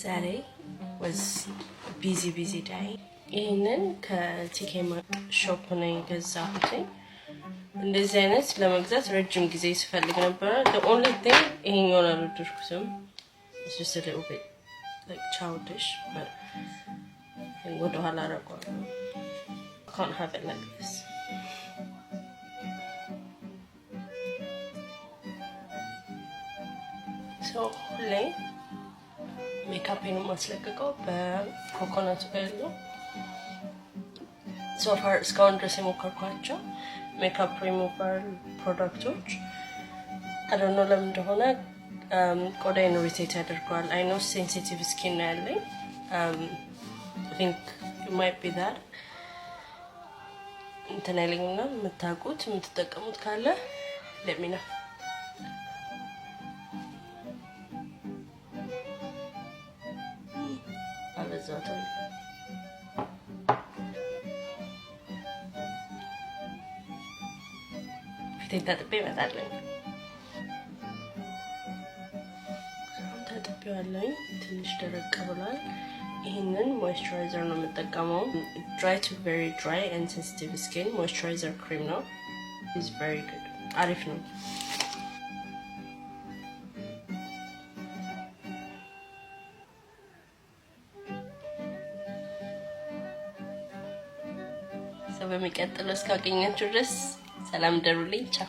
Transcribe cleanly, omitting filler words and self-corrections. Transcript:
Saturday was a busy day. ይሄንን ከቲኬ ሾፕ ነው የገዛሁት። እንደዚህ አይነት ለመግዛት ረጅም ጊዜ ስፈልግ ነበር። The only thing ይሄኛውን አልወደድኩትም. It's just a little bit like childish, but ወደ ኋላ አደረገዋለሁ. Can't have it like this. So ሁሌ ሜካፕን ማስለቀቀው በኮኮናት ኦይል ነው። So far እስካሁን ድረስ የሞከርኳቸው ሜካፕ ሪሙቨር ፕሮዳክቶች I don't know ለምን እንደሆነ ቆዳዬን ኢሪቴት ያደርገዋል. I know sensitive skin ነው ያለኝ. I think it might be that. እንትን አይለኝና የምታውቁት የምትጠቀሙት ካለ let me know. አበዛታለሁ. ፊቴን ታጥቤ እመጣለሁ. ታጥቤዋለሁ. ትንሽ ደረቅ ብሏል. ይሄንን ሞይስቸራይዘር ነው የምጠቀመው. Dry to very dry and sensitive skin moisturizer cream ነው. It's very good. አሪፍ ነው. በሚቀጥለው እስካገኛችሁ ድረስ ሰላም ደሩልኝ. ቻው.